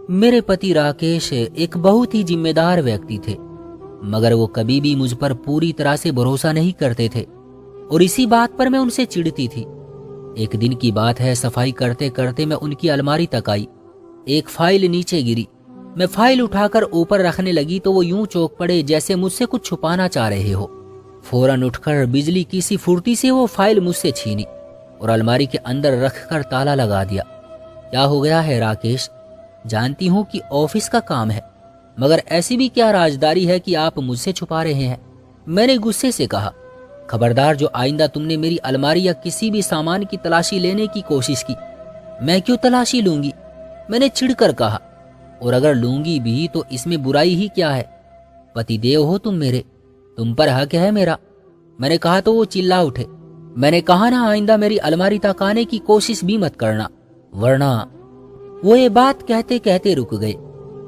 मेरे पति राकेश एक बहुत ही जिम्मेदार व्यक्ति थे, मगर वो कभी भी मुझ पर पूरी तरह से भरोसा नहीं करते थे और इसी बात पर मैं उनसे चिढ़ती थी। एक दिन की बात है, सफाई करते करते मैं उनकी अलमारी तक आई। एक फाइल नीचे गिरी। मैं फाइल उठाकर ऊपर रखने लगी तो वो यूं चौंक पड़े जैसे मुझसे कुछ छुपाना चाह रहे हो। फौरन उठकर बिजली की सी फुर्ती से वो फाइल मुझसे छीनी और अलमारी के अंदर रखकर ताला लगा दिया। क्या हो गया है राकेश? जानती हूँ कि ऑफिस का काम है, मगर ऐसी भी क्या राजदारी है कि आप मुझसे छुपा रहे हैं? मैंने गुस्से से कहा। खबरदार, जो आइंदा तुमने मेरी अलमारी या किसी भी सामान की तलाशी लेने की कोशिश की। मैं क्यों तलाशी लूंगी? मैंने चिढ़कर कहा। और अगर लूंगी भी तो इसमें बुराई ही क्या है? पतिदेव हो तुम मेरे, तुम पर हक है मेरा। मैंने कहा तो वो चिल्ला उठे। मैंने कहा ना, आइंदा मेरी अलमारी तक आने की कोशिश भी मत करना, वरना। वो ये बात कहते कहते रुक गए।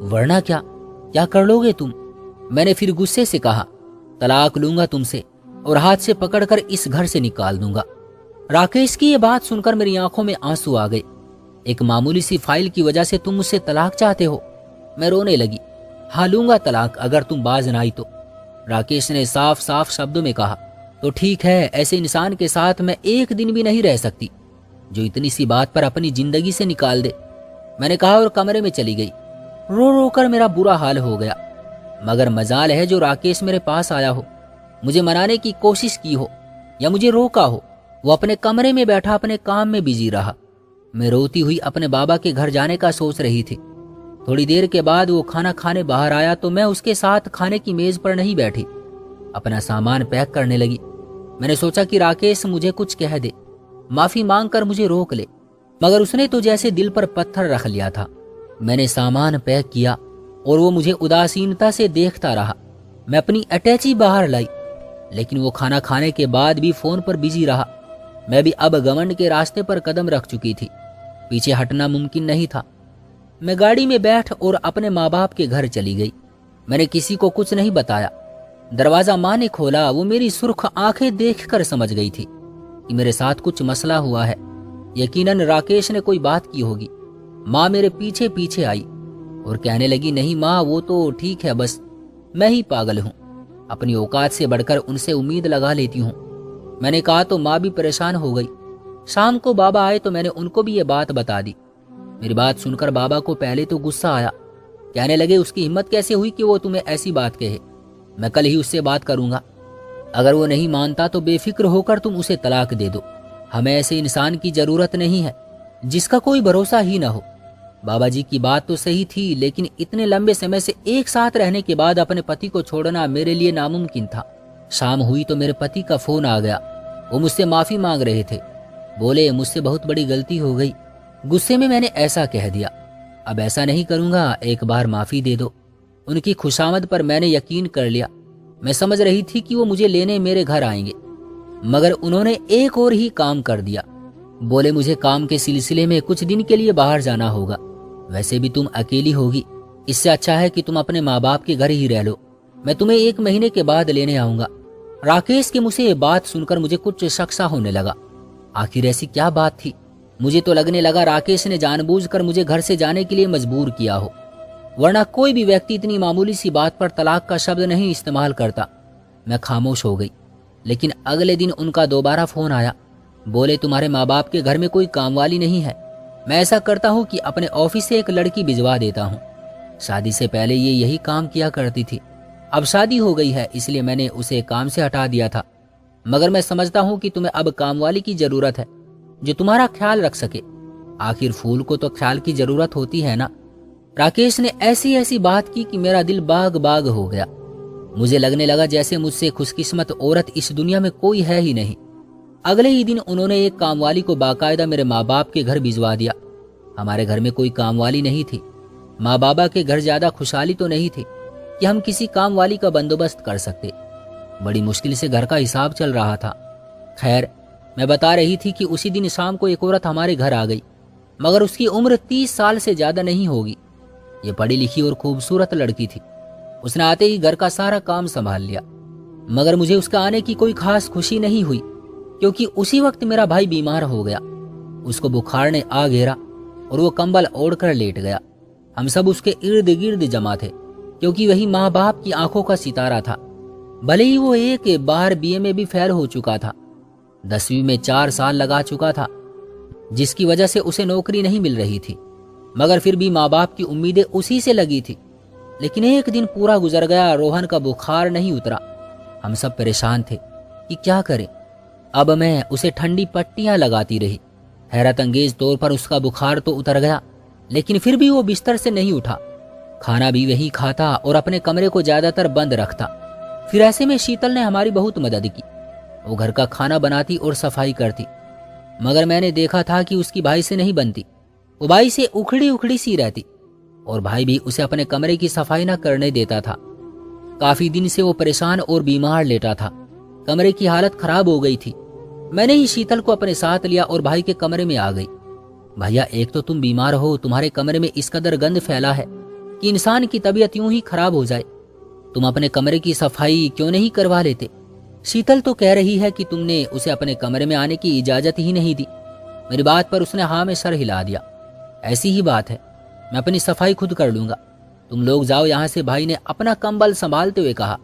वरना क्या? क्या कर लोगे तुम? मैंने फिर गुस्से से कहा। तलाक लूंगा तुमसे और हाथ से पकड़कर इस घर से निकाल दूंगा। राकेश की ये बात सुनकर मेरी आंखों में आंसू आ गए। एक मामूली सी फाइल की वजह से तुम मुझसे तलाक चाहते हो? मैं रोने लगी। हाँ, लूंगा तलाक अगर तुम बाज न आई तो। राकेश ने साफ साफ शब्दों में कहा। तो ठीक है, ऐसे इंसान के साथ मैं एक दिन भी नहीं रह सकती जो इतनी सी बात पर अपनी जिंदगी से निकाल दे, मैंने कहा और कमरे में चली गई। रो रो कर मेरा बुरा हाल हो गया। मगर मजाल है जो राकेश मेरे पास आया हो, मुझे मनाने की कोशिश की हो या मुझे रोका हो, वो अपने कमरे में बैठा अपने काम में बिजी रहा। मैं रोती हुई अपने बाबा के घर जाने का सोच रही थी। थोड़ी देर के बाद वो खाना खाने बाहर आया तो मैं उसके साथ खाने की मेज पर नहीं बैठी, अपना सामान पैक करने लगी। मैंने सोचा कि राकेश मुझे कुछ कह दे, माफी मांगकर मुझे रोक ले, मगर उसने तो जैसे दिल पर पत्थर रख लिया था। मैंने सामान पैक किया और वो मुझे उदासीनता से देखता रहा। मैं अपनी अटैची बाहर लाई, लेकिन वो खाना खाने के बाद भी फोन पर बिजी रहा। मैं भी अब घमंड के रास्ते पर कदम रख चुकी थी, पीछे हटना मुमकिन नहीं था। मैं गाड़ी में बैठ और अपने माँ बाप के घर चली गई। मैंने किसी को कुछ नहीं बताया। दरवाजा माँ ने खोला। वो मेरी सुर्ख आंखें देखकर समझ गई थी कि मेरे साथ कुछ मसला हुआ है। यकीनन राकेश ने कोई बात की होगी। माँ मेरे पीछे पीछे आई और कहने लगी, नहीं माँ, वो तो ठीक है, बस मैं ही पागल हूँ, अपनी औकात से बढ़कर उनसे उम्मीद लगा लेती हूँ। मैंने कहा तो माँ भी परेशान हो गई। शाम को बाबा आए तो मैंने उनको भी ये बात बता दी। मेरी बात सुनकर बाबा को पहले तो गुस्सा आया। कहने लगे, उसकी हिम्मत कैसे हुई कि वो तुम्हें ऐसी बात कहे? मैं कल ही उससे बात करूंगा। अगर वो नहीं मानता तो बेफिक्र होकर तुम उसे तलाक दे दो। हमें ऐसे इंसान की जरूरत नहीं है जिसका कोई भरोसा ही ना हो। बाबा जी की बात तो सही थी, लेकिन इतने लंबे समय से एक साथ रहने के बाद अपने पति को छोड़ना मेरे लिए नामुमकिन था। शाम हुई तो मेरे पति का फोन आ गया। वो मुझसे माफी मांग रहे थे। बोले, मुझसे बहुत बड़ी गलती हो गई, गुस्से में मैंने ऐसा कह दिया, अब ऐसा नहीं करूंगा, एक बार माफी दे दो। उनकी खुशामद पर मैंने यकीन कर लिया। मैं समझ रही थी कि वो मुझे लेने मेरे घर आएंगे, मगर उन्होंने एक और ही काम कर दिया। बोले, मुझे काम के सिलसिले में कुछ दिन के लिए बाहर जाना होगा, वैसे भी तुम अकेली होगी, इससे अच्छा है कि तुम अपने माँ बाप के घर ही रह लो, मैं तुम्हें 1 महीने के बाद लेने आऊंगा। राकेश के मुँह से ये बात सुनकर मुझे कुछ शक सा होने लगा। आखिर ऐसी क्या बात थी? मुझे तो लगने लगा राकेश ने जानबूझकर मुझे घर से जाने के लिए मजबूर किया हो, वरना कोई भी व्यक्ति इतनी मामूली सी बात पर तलाक का शब्द नहीं इस्तेमाल करता। मैं खामोश हो गई। लेकिन अगले दिन उनका दोबारा फोन आया। बोले, तुम्हारे माँ बाप के घर में कोई कामवाली नहीं है? मैं ऐसा करता हूँ कि अपने ऑफिस से एक लड़की भिजवा देता हूँ। शादी से पहले ये यही काम किया करती थी, अब शादी हो गई है इसलिए मैंने उसे काम से हटा दिया था, मगर मैं समझता हूँ कि तुम्हें अब कामवाली की जरूरत है जो तुम्हारा ख्याल रख सके। आखिर फूल को तो ख्याल की जरूरत होती है ना। राकेश ने ऐसी ऐसी बात की कि मेरा दिल बाग बाग हो गया। मुझे लगने लगा जैसे मुझसे खुशकिस्मत औरत इस दुनिया में कोई है ही नहीं। अगले ही दिन उन्होंने एक कामवाली को बाकायदा मेरे माँ बाप के घर भिजवा दिया। हमारे घर में कोई कामवाली नहीं थी। माँ बाबा के घर ज्यादा खुशहाली तो नहीं थी कि हम किसी कामवाली का बंदोबस्त कर सकते। बड़ी मुश्किल से घर का हिसाब चल रहा था। खैर, मैं बता रही थी कि उसी दिन शाम को एक औरत हमारे घर आ गई, मगर उसकी उम्र 30 साल से ज्यादा नहीं होगी। ये पढ़ी लिखी और खूबसूरत लड़की थी। उसने आते ही घर का सारा काम संभाल लिया, मगर मुझे उसका आने की कोई खास खुशी नहीं हुई, क्योंकि उसी वक्त मेरा भाई बीमार हो गया। उसको बुखार ने आ घेरा और वो कंबल ओढ़कर लेट गया। हम सब उसके इर्द गिर्द जमा थे, क्योंकि वही माँ बाप की आंखों का सितारा था। भले ही वो एक बार बीए में भी फेल हो चुका था, 10वीं में 4 साल लगा चुका था, जिसकी वजह से उसे नौकरी नहीं मिल रही थी, मगर फिर भी माँ बाप की उम्मीदें उसी से लगी थी। लेकिन एक दिन पूरा गुजर गया, रोहन का बुखार नहीं उतरा। हम सब परेशान थे कि क्या करें। अब मैं उसे ठंडी पट्टियां लगाती रही। हैरत अंगेज तौर पर उसका बुखार तो उतर गया, लेकिन फिर भी वो बिस्तर से नहीं उठा। खाना भी वही खाता और अपने कमरे को ज्यादातर बंद रखता। फिर ऐसे में शीतल ने हमारी बहुत मदद की। वो घर का खाना बनाती और सफाई करती, मगर मैंने देखा था कि उसकी भाई से नहीं बनती। वो भाई से उखड़ी उखड़ी सी रहती और भाई भी उसे अपने कमरे की सफाई न करने देता था। काफी दिन से वो परेशान और बीमार लेटा था। कमरे की हालत खराब हो गई थी। मैंने ही शीतल को अपने साथ लिया और भाई के कमरे में आ गई। भैया, एक तो तुम बीमार हो, तुम्हारे कमरे में इस कदर गंद फैला है कि इंसान की तबीयत यूं ही खराब हो जाए। तुम अपने कमरे की सफाई क्यों नहीं करवा लेते? शीतल तो कह रही है कि तुमने उसे अपने कमरे में आने की इजाजत ही नहीं दी। मेरी बात पर उसने हाँ में सर हिला दिया। ऐसी ही बात है, मैं अपनी सफाई खुद कर लूंगा, तुम लोग जाओ यहाँ से, भाई ने अपना कंबल संभालते हुए कहा।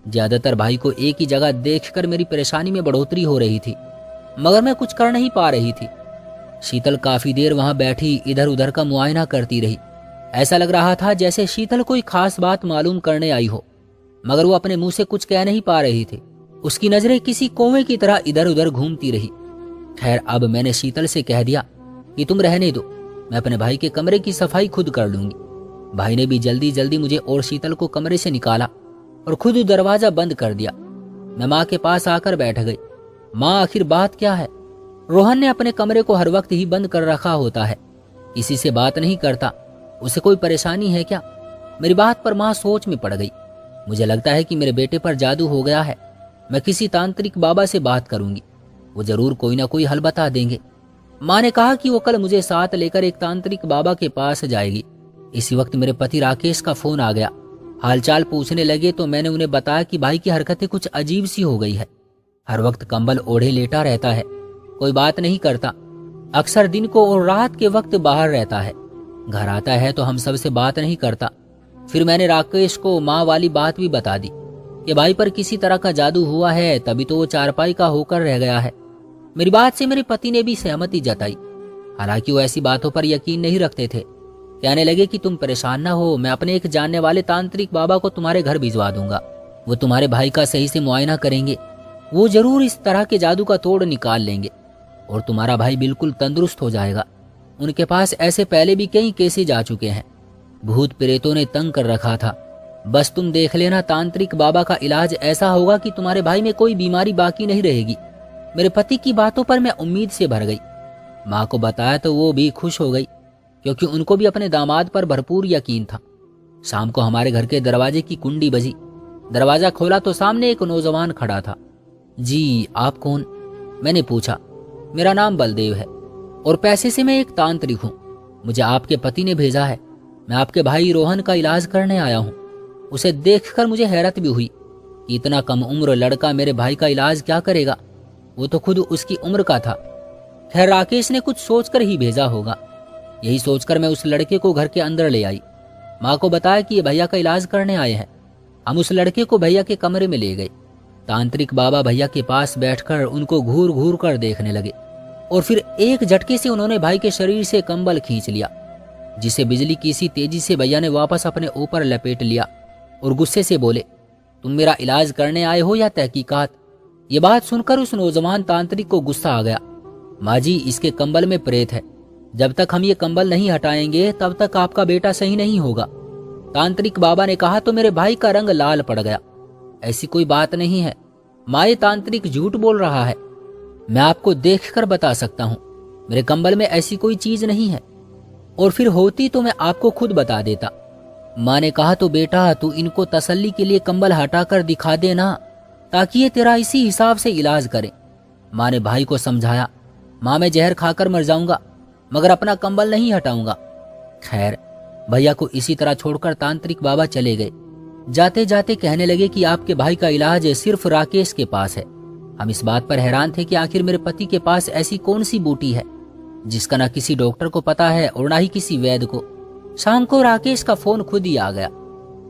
ज्यादातर भाई को एक ही जगह देखकर मेरी परेशानी में बढ़ोतरी हो रही थी, मगर मैं कुछ कर नहीं पा रही थी। शीतल काफी देर वहां बैठी इधर उधर का मुआयना करती रही। ऐसा लग रहा था जैसे शीतल कोई खास बात मालूम करने आई हो, मगर वो अपने मुंह से कुछ कह नहीं पा रही थी। उसकी नजरें किसी कौवे की तरह इधर उधर घूमती रही। खैर, अब मैंने शीतल से कह दिया कि तुम रहने दो, मैं अपने भाई के कमरे की सफाई खुद कर लूंगी। भाई ने भी जल्दी जल्दी मुझे और शीतल को कमरे से निकाला और खुद दरवाजा बंद कर दिया। मैं माँ के पास आकर बैठ गई। माँ, आखिर बात क्या है? रोहन ने अपने कमरे को हर वक्त ही बंद कर रखा होता है, किसी से बात नहीं करता, उसे कोई परेशानी है क्या? मेरी बात पर माँ सोच में पड़ गई। मुझे लगता है कि मेरे बेटे पर जादू हो गया है। मैं किसी तांत्रिक बाबा से बात करूंगी, वो जरूर कोई ना कोई हल बता देंगे। माँ ने कहा कि वो कल मुझे साथ लेकर एक तांत्रिक बाबा के पास जाएगी। इसी वक्त मेरे पति राकेश का फोन आ गया। हालचाल पूछने लगे तो मैंने उन्हें बताया कि भाई की हरकतें कुछ अजीब सी हो गई है। हर वक्त कंबल ओढ़े लेटा रहता है, कोई बात नहीं करता। अक्सर दिन को और रात के वक्त बाहर रहता है, घर आता है तो हम सब से बात नहीं करता। फिर मैंने राकेश को माँ वाली बात भी बता दी कि भाई पर किसी तरह का जादू हुआ है, तभी तो वो चारपाई का होकर रह गया है। मेरी बात से मेरे पति ने भी सहमति जताई, हालांकि वो ऐसी बातों पर यकीन नहीं रखते थे। कहने लगे कि तुम परेशान ना हो, मैं अपने एक जानने वाले तांत्रिक बाबा को तुम्हारे घर भिजवा दूंगा, वो तुम्हारे भाई का सही से मुआयना करेंगे, वो जरूर इस तरह के जादू का तोड़ निकाल लेंगे और तुम्हारा भाई बिल्कुल तंदुरुस्त हो जाएगा। उनके पास ऐसे पहले भी कई केसेज आ चुके हैं, भूत प्रेतों ने तंग कर रखा था। बस तुम देख लेना, तांत्रिक बाबा का इलाज ऐसा होगा कि तुम्हारे भाई में कोई बीमारी बाकी नहीं रहेगी। मेरे पति की बातों पर मैं उम्मीद से भर गई। माँ को बताया तो वो भी खुश हो गई, क्योंकि उनको भी अपने दामाद पर भरपूर यकीन था। शाम को हमारे घर के दरवाजे की कुंडी बजी। दरवाजा खोला तो सामने एक नौजवान खड़ा था। जी, आप कौन? मैंने पूछा। मेरा नाम बलदेव है और पैसे से मैं एक तांत्रिक हूँ। मुझे आपके पति ने भेजा है। मैं आपके भाई रोहन का इलाज करने आया हूँ। उसे देखकर मुझे हैरत भी हुई कि इतना कम उम्र लड़का मेरे भाई का इलाज क्या करेगा, वो तो खुद उसकी उम्र का था। खैर, राकेश ने कुछ सोचकर ही भेजा होगा। यही सोचकर मैं उस लड़के को घर के अंदर ले आई। माँ को बताया कि ये भैया का इलाज करने आए हैं। हम उस लड़के को भैया के कमरे में ले गए। तांत्रिक बाबा भैया के पास बैठकर उनको घूर घूर कर देखने लगे और फिर एक झटके से उन्होंने भाई के शरीर से कंबल खींच लिया, जिसे बिजली की सी तेजी से भैया ने वापस अपने ऊपर लपेट लिया और गुस्से से बोले, तुम मेरा इलाज करने आए हो या तहकीकात? ये बात सुनकर उस नौजवान तांत्रिक को गुस्सा आ गया। माँ जी, इसके कंबल में प्रेत है, जब तक हम ये कंबल नहीं हटाएंगे तब तक आपका बेटा सही नहीं होगा। तांत्रिक बाबा ने कहा तो मेरे भाई का रंग लाल पड़ गया। ऐसी कोई बात नहीं है माँ, ये तांत्रिक झूठ बोल रहा है। मैं आपको देखकर बता सकता हूँ, मेरे कंबल में ऐसी कोई चीज नहीं है, और फिर होती तो मैं आपको खुद बता देता। माँ ने कहा तो बेटा तू इनको तसल्ली के लिए कंबल हटाकर दिखा देना, ताकि ये तेरा इसी हिसाब से इलाज करे। माँ ने भाई को समझाया। माँ, मैं जहर खाकर मर जाऊंगा मगर अपना कंबल नहीं हटाऊंगा। खैर, भैया को इसी तरह छोड़कर तांत्रिक बाबा चले गए। जाते जाते कहने लगे कि आपके भाई का इलाज सिर्फ राकेश के पास है। हम इस बात पर हैरान थे कि आखिर मेरे पति के पास ऐसी कौन सी बूटी है जिसका ना किसी डॉक्टर को पता है और ना ही किसी वैद्य को। शाम को राकेश का फोन खुद ही आ गया।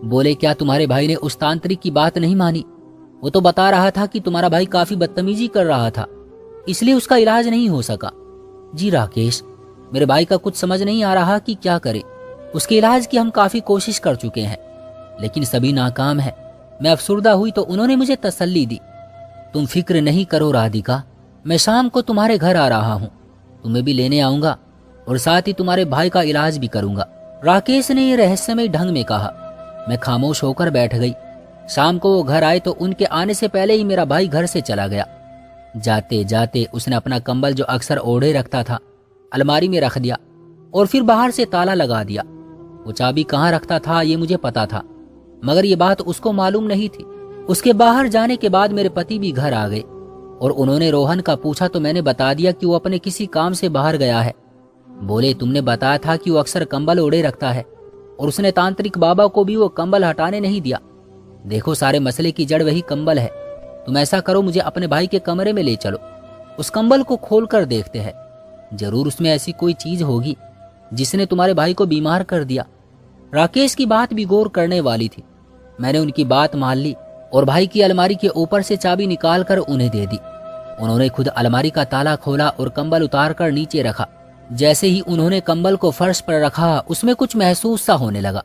बोले, क्या तुम्हारे भाई ने उस तांत्रिक की बात नहीं मानी? वो तो बता रहा था कि तुम्हारा भाई काफी बदतमीजी कर रहा था, इसलिए उसका इलाज नहीं हो सका। जी राकेश, मेरे भाई का कुछ समझ नहीं आ रहा कि क्या करे। उसके इलाज की हम काफी कोशिश कर चुके हैं, लेकिन सभी नाकाम है। मैं अफसुर्दा हुई तो उन्होंने मुझे तसल्ली दी। तुम फिक्र नहीं करो राधिका, मैं शाम को तुम्हारे घर आ रहा हूँ, तुम्हें भी लेने आऊंगा और साथ ही तुम्हारे भाई का इलाज भी करूंगा। राकेश ने यह रहस्यमय ढंग में कहा। मैं खामोश होकर बैठ गई। शाम को वो घर आए तो उनके आने से पहले ही मेरा भाई घर से चला गया। जाते जाते उसने अपना कंबल जो अक्सर ओढ़े रखता था अलमारी में रख दिया और फिर बाहर से ताला लगा दिया। वो चाबी कहाँ रखता था ये मुझे पता था, मगर ये बात उसको मालूम नहीं थी। उसके बाहर जाने के बाद मेरे पति भी घर आ गए और उन्होंने रोहन का पूछा तो मैंने बता दिया कि वो अपने किसी काम से बाहर गया है। बोले, तुमने बताया था कि वो अक्सर कंबल ओढ़े रखता है और उसने तांत्रिक बाबा को भी वो कंबल हटाने नहीं दिया। देखो, सारे मसले की जड़ वही कंबल है। तुम ऐसा करो, मुझे अपने भाई के कमरे में ले चलो, उस कंबल को खोल कर देखते हैं। जरूर उसमें ऐसी कोई चीज होगी जिसने तुम्हारे भाई को बीमार कर दिया। राकेश की बात भी गौर करने वाली थी। मैंने उनकी बात मान ली और भाई की अलमारी के ऊपर से चाबी निकाल कर उन्हें दे दी। उन्होंने खुद अलमारी का ताला खोला और कंबल उतार कर नीचे रखा। जैसे ही उन्होंने कंबल को फर्श पर रखा, उसमें कुछ महसूस सा होने लगा।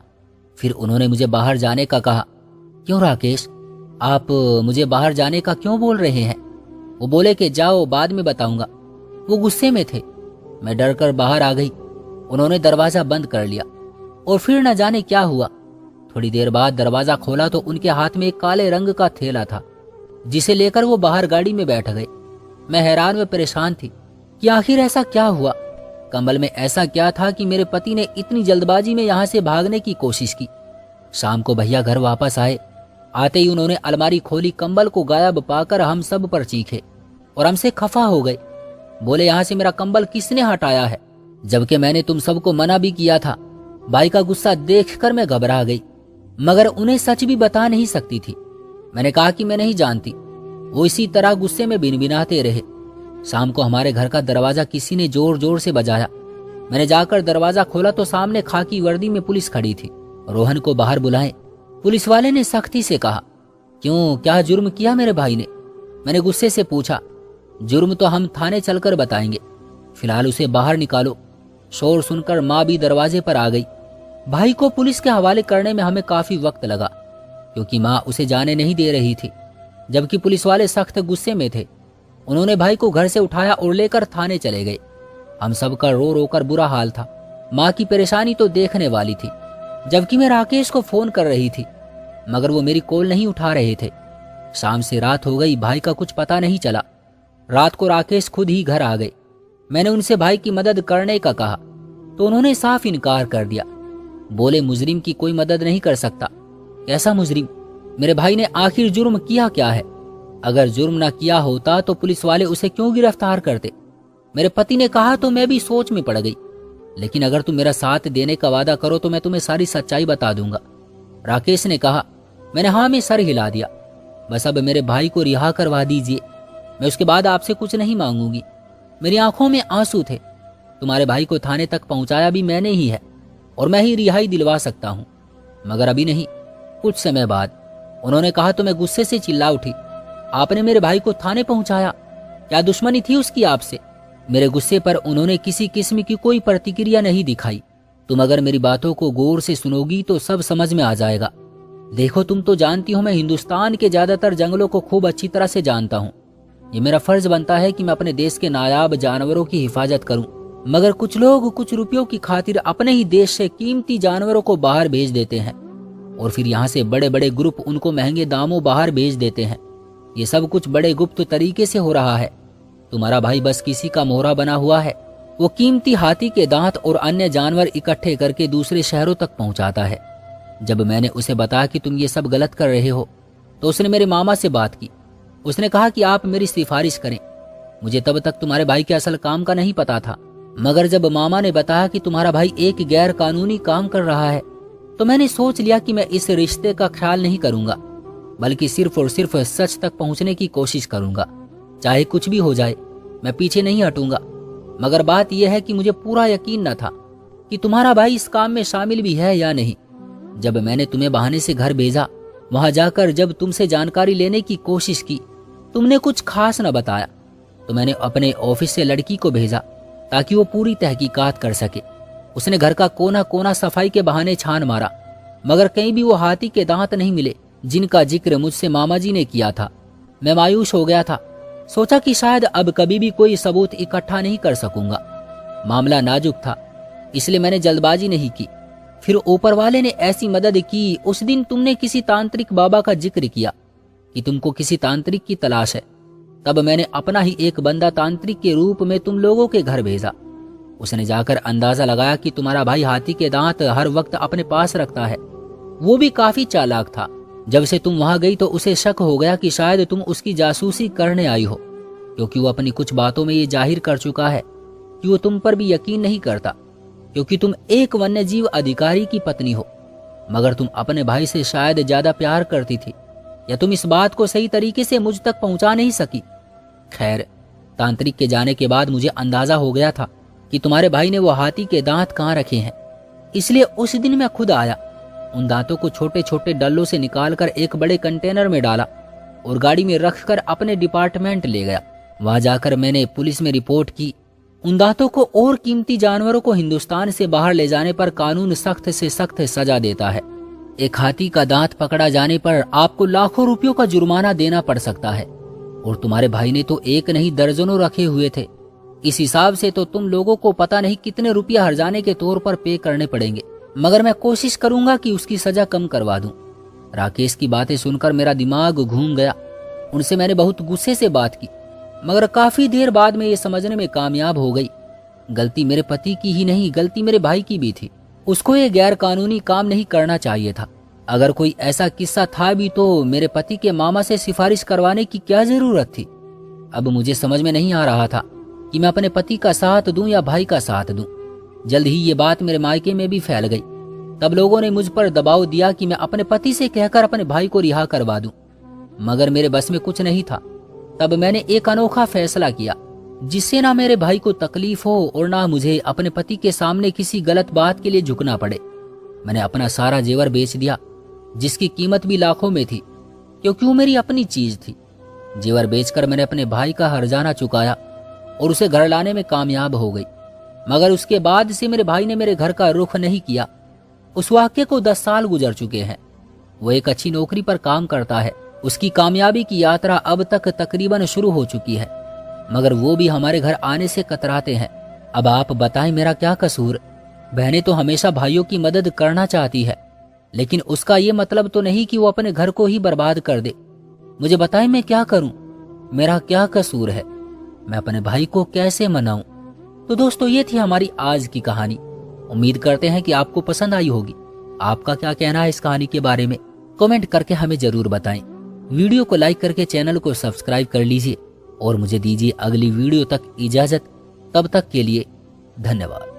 फिर उन्होंने मुझे बाहर जाने का कहा। क्यों राकेश, आप मुझे बाहर जाने का क्यों बोल रहे हैं? वो बोले कि जाओ, बाद में बताऊंगा। वो गुस्से में थे। मैं डर कर बाहर आ गई। उन्होंने दरवाजा बंद कर लिया और फिर न जाने क्या हुआ। थोड़ी देर बाद दरवाजा खोला तो उनके हाथ में एक काले रंग का थैला था, जिसे लेकर वो बाहर गाड़ी में बैठ गए। मैं हैरान व परेशान थी कि आखिर ऐसा क्या हुआ। कंबल में ऐसा क्या था कि मेरे पति ने इतनी जल्दबाजी में यहाँ से भागने की कोशिश की। शाम को भैया घर वापस आए। आते ही उन्होंने अलमारी खोली, कंबल को गायब पाकर हम सब पर चीखे और हमसे खफा हो गए। बोले, यहाँ से मेरा कंबल किसने हटाया है, जबकि मैंने तुम सबको मना भी किया था। भाई का गुस्सा देखकर मैं घबरा गई, मगर उन्हें सच भी बता नहीं सकती थी। मैंने कहा कि मैं नहीं जानती। वो इसी तरह गुस्से में बिनबिनाते रहे। शाम को हमारे घर का दरवाजा किसी ने जोर जोर से बजाया। मैंने जाकर दरवाजा खोला तो सामने खाकी वर्दी में पुलिस खड़ी थी। रोहन को बाहर बुलाएं, पुलिस वाले ने सख्ती से कहा। क्यों, क्या जुर्म किया मेरे भाई ने? मैंने गुस्से से पूछा। जुर्म तो हम थाने चलकर बताएंगे, फिलहाल उसे बाहर निकालो। शोर सुनकर माँ भी दरवाजे पर आ गई। भाई को पुलिस के हवाले करने में हमें काफी वक्त लगा, क्योंकि माँ उसे जाने नहीं दे रही थी, जबकि पुलिस वाले सख्त गुस्से में थे। उन्होंने भाई को घर से उठाया और लेकर थाने चले गए। हम सबका रो रो कर बुरा हाल था। माँ की परेशानी तो देखने वाली थी, जबकि मैं राकेश को फोन कर रही थी, मगर वो मेरी कॉल नहीं उठा रहे थे। शाम से रात हो गई, भाई का कुछ पता नहीं चला। रात को राकेश खुद ही घर आ गए। मैंने उनसे भाई की मदद करने का कहा तो उन्होंने साफ इनकार कर दिया। बोले, मुजरिम की कोई मदद नहीं कर सकता। कैसा मुजरिम? मेरे भाई ने आखिर जुर्म किया क्या है? अगर जुर्म ना किया होता तो पुलिस वाले उसे क्यों गिरफ्तार करते? मेरे पति ने कहा तो मैं भी सोच में पड़ गई। लेकिन अगर तुम मेरा साथ देने का वादा करो तो मैं तुम्हें सारी सच्चाई बता दूंगा। राकेश ने कहा। मैंने हाँ में सर हिला दिया। बस अब मेरे भाई को रिहा करवा दीजिए, मैं उसके बाद आपसे कुछ नहीं मांगूंगी। मेरी आंखों में आंसू थे। तुम्हारे भाई को थाने तक पहुंचाया भी मैंने ही है और मैं ही रिहाई दिलवा सकता हूं, मगर अभी नहीं। कुछ समय बाद उन्होंने कहा तो मैं गुस्से से चिल्ला उठी। आपने मेरे भाई को थाने पहुंचाया? क्या दुश्मनी थी उसकी आपसे? मेरे गुस्से पर उन्होंने किसी किस्म की कोई प्रतिक्रिया नहीं दिखाई। तुम अगर मेरी बातों को गौर से सुनोगी तो सब समझ में आ जाएगा। देखो, तुम तो जानती हो मैं हिंदुस्तान के ज्यादातर जंगलों को खूब अच्छी तरह से जानता हूँ। ये मेरा फर्ज बनता है कि मैं अपने देश के नायाब जानवरों की हिफाजत करूं, मगर कुछ लोग कुछ रुपयों की खातिर अपने ही देश से कीमती जानवरों को बाहर भेज देते हैं और फिर यहाँ से बड़े बड़े ग्रुप उनको महंगे दामों बाहर भेज देते हैं। ये सब कुछ बड़े गुप्त तरीके से हो रहा है। तुम्हारा भाई बस किसी का मोहरा बना हुआ है। वो कीमती हाथी के दांत और अन्य जानवर इकट्ठे करके दूसरे शहरों तक पहुंचाता है। जब मैंने उसे बताया कि तुम ये सब गलत कर रहे हो तो उसने मेरे मामा से बात की। उसने कहा कि आप मेरी सिफारिश करें। मुझे तब तक तुम्हारे भाई के असल काम का नहीं पता था, मगर जब मामा ने बताया कि तुम्हारा भाई एक गैर कानूनी काम कर रहा है तो मैंने सोच लिया कि मैं इस रिश्ते का ख्याल नहीं करूंगा, बल्कि सिर्फ और सिर्फ सच तक पहुंचने की कोशिश करूंगा। चाहे कुछ भी हो जाए, मैं पीछे नहीं हटूंगा। मगर बात यह है कि मुझे पूरा यकीन न था कि तुम्हारा भाई इस काम में शामिल भी है या नहीं। जब मैंने तुम्हें बहाने से घर भेजा, वहां जाकर जब तुमसे जानकारी लेने की कोशिश की, तुमने कुछ खास न बताया, तो मैंने अपने ऑफिस से लड़की को भेजा ताकि वो पूरी तहकीकात कर सके। उसने घर का कोना कोना सफाई के बहाने छान मारा, मगर कहीं भी वो हाथी के दांत नहीं मिले जिनका जिक्र मुझसे मामा जी ने किया था। मैं मायूस हो गया था। सोचा कि शायद अब कभी भी कोई सबूत इकट्ठा नहीं कर सकूंगा। मामला नाजुक था, इसलिए मैंने जल्दबाजी नहीं की। फिर ऊपर वाले ने ऐसी मदद की, उस दिन तुमने किसी तांत्रिक बाबा का जिक्र किया कि तुमको किसी तांत्रिक की तलाश है। तब मैंने अपना ही एक बंदा तांत्रिक के रूप में तुम लोगों के घर भेजा। उसने जाकर अंदाजा लगाया कि तुम्हारा भाई हाथी के दांत हर वक्त अपने पास रखता है। वो भी काफी चालाक था। जब से तुम वहां गई तो उसे शक हो गया कि शायद तुम उसकी जासूसी करने आई हो, क्योंकि वो अपनी कुछ बातों में ये जाहिर कर चुका है कि वो तुम पर भी यकीन नहीं करता, क्योंकि तुम एक वन्यजीव अधिकारी की पत्नी हो। मगर तुम अपने भाई से शायद ज्यादा प्यार करती थी, या तुम इस बात को सही तरीके से मुझ तक पहुंचा नहीं सकी। खैर, तांत्रिक के जाने के बाद मुझे अंदाजा हो गया था कि तुम्हारे भाई ने वो हाथी के दांत कहाँ रखे हैं। इसलिए उस दिन मैं खुद आया, उन दांतों को छोटे छोटे डल्लों से निकालकर एक बड़े कंटेनर में डाला और गाड़ी में रखकर अपने डिपार्टमेंट ले गया। वहां जाकर मैंने पुलिस में रिपोर्ट की। उन दांतों को और कीमती जानवरों को हिंदुस्तान से बाहर ले जाने पर कानून सख्त से सख्त सजा देता है। एक हाथी का दांत पकड़ा जाने पर आपको लाखों रुपयों का जुर्माना देना पड़ सकता है, और तुम्हारे भाई ने तो एक नहीं दर्जनों रखे हुए थे। इस हिसाब से तो तुम लोगों को पता नहीं कितने रुपया हर्जाने के तौर पर पे करने पड़ेंगे, मगर मैं कोशिश करूंगा कि उसकी सजा कम करवा दूं। राकेश की बातें सुनकर मेरा दिमाग घूम गया। उनसे मैंने बहुत गुस्से से बात की, मगर काफी देर बाद में ये समझने में कामयाब हो गई, गलती मेरे पति की ही नहीं, गलती मेरे भाई की भी थी। उसको ये गैर कानूनी काम नहीं करना चाहिए था। अगर कोई ऐसा किस्सा था भी तो मेरे पति के मामा से सिफारिश करवाने की क्या जरूरत थी। अब मुझे समझ में नहीं आ रहा था कि मैं अपने पति का साथ दूं या भाई का साथ दूं। जल्द ही ये बात मेरे मायके में भी फैल गई। तब लोगों ने मुझ पर दबाव दिया कि मैं अपने पति से कहकर अपने भाई को रिहा करवा दूं, मगर मेरे बस में कुछ नहीं था। तब मैंने एक अनोखा फैसला किया, जिससे ना मेरे भाई को तकलीफ हो और ना मुझे अपने पति के सामने किसी गलत बात के लिए झुकना पड़े। मैंने अपना सारा जेवर बेच दिया, जिसकी कीमत भी लाखों में थी, क्योंकि वो मेरी अपनी चीज थी। जेवर बेचकर मैंने अपने भाई का हर्जाना चुकाया और उसे घर लाने में कामयाब हो गई। मगर उसके बाद से मेरे भाई ने मेरे घर का रुख नहीं किया। उस वाक्य को 10 साल गुजर चुके हैं। वो एक अच्छी नौकरी पर काम करता है। उसकी कामयाबी की यात्रा अब तक तकरीबन शुरू हो चुकी है, मगर वो भी हमारे घर आने से कतराते हैं। अब आप बताएं, मेरा क्या कसूर? बहनें तो हमेशा भाइयों की मदद करना चाहती है, लेकिन उसका ये मतलब तो नहीं कि वो अपने घर को ही बर्बाद कर दे। मुझे बताएं, मैं क्या करूं? मेरा क्या कसूर है? मैं अपने भाई को कैसे मनाऊं? तो दोस्तों, ये थी हमारी आज की कहानी। उम्मीद करते हैं कि आपको पसंद आई होगी। आपका क्या कहना है इस कहानी के बारे में? कमेंट करके हमें जरूर बताएं। वीडियो को लाइक करके चैनल को सब्सक्राइब कर लीजिए और मुझे दीजिए अगली वीडियो तक इजाजत। तब तक के लिए धन्यवाद।